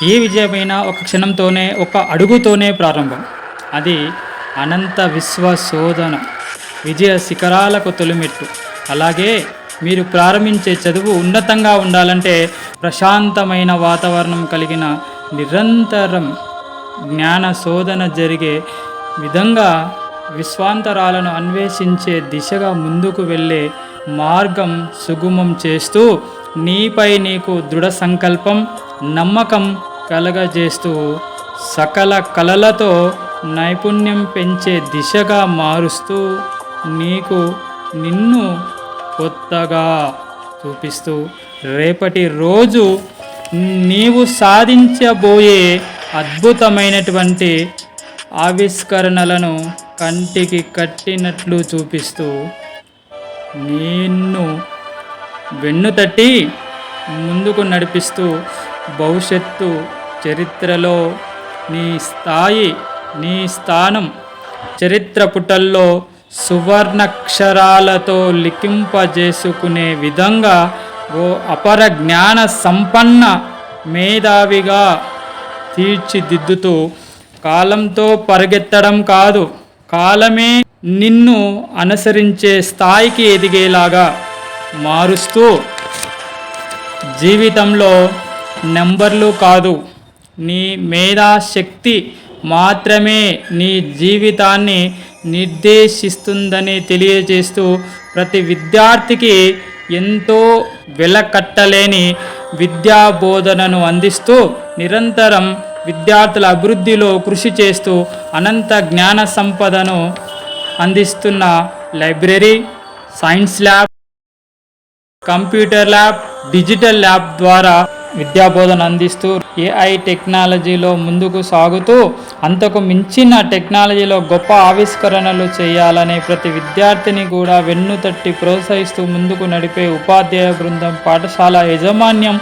ఏ విజయమైనా ఒక క్షణంతోనే, ఒక అడుగుతోనే ప్రారంభం. అది అనంత విశ్వ శోధన, విజయ శిఖరాలకు తొలిమెట్టు. అలాగే మీరు ప్రారంభించే చదువు ఉన్నతంగా ఉండాలంటే ప్రశాంతమైన వాతావరణం కలిగిన, నిరంతరం జ్ఞాన శోధన జరిగే విధంగా, విశ్వాంతరాలను అన్వేషించే దిశగా ముందుకు వెళ్ళే మార్గం సుగమం చేస్తూ, నీపై నీకు దృఢ సంకల్పం, నమ్మకం కలగజేస్తూ, సకల కళలతో నైపుణ్యం పెంచే దిశగా మారుస్తూ, నిన్ను కొత్తగా చూపిస్తూ, రేపటి రోజు నీవు సాధించబోయే అద్భుతమైనటువంటి ఆవిష్కరణలను కంటికి కట్టినట్లు చూపిస్తూ, నిన్ను వెన్నుతట్టి ముందుకు నడిపిస్తూ, భవిష్యత్తు చరిత్రలో నీ స్థాయి, నీ స్థానం చరిత్ర పుటల్లో సువర్ణాక్షరాలతో లిఖింపజేసుకునే విధంగా ఓ అపర జ్ఞాన సంపన్న మేధావిగా తీర్చిదిద్దుతూ, కాలంతో పరిగెత్తడం కాదు, కాలమే నిన్ను అనుసరించే స్థాయికి ఎదిగేలాగా మారుస్తూ, జీవితంలో నెంబర్లు కాదు, నీ మేధాశక్తి మాత్రమే నీ జీవితాన్ని నిర్దేశిస్తుందని తెలియజేస్తూ, ప్రతి విద్యార్థికి ఎంతో వెలకట్టలేని విద్యా బోధనను అందిస్తూ, నిరంతరం విద్యార్థుల అభివృద్ధిలో కృషి చేస్తూ, అనంత జ్ఞాన సంపదను అందిస్తున్న library, science lab, computer lab, digital lab ద్వారా విద్యాబోధన అందిస్తూ, ఏఐ టెక్నాలజీలో ముందుకు సాగుతూ, అంతకు మించిన టెక్నాలజీలో గొప్ప ఆవిష్కరణలు చేయాలనే ప్రతి విద్యార్థిని కూడా వెన్నుతట్టి ప్రోత్సహిస్తూ ముందుకు నడిపే ఉపాధ్యాయ బృందం, పాఠశాల యాజమాన్యం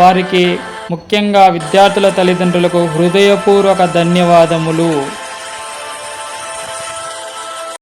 వారికి, ముఖ్యంగా విద్యార్థుల తల్లిదండ్రులకు హృదయపూర్వక ధన్యవాదములు.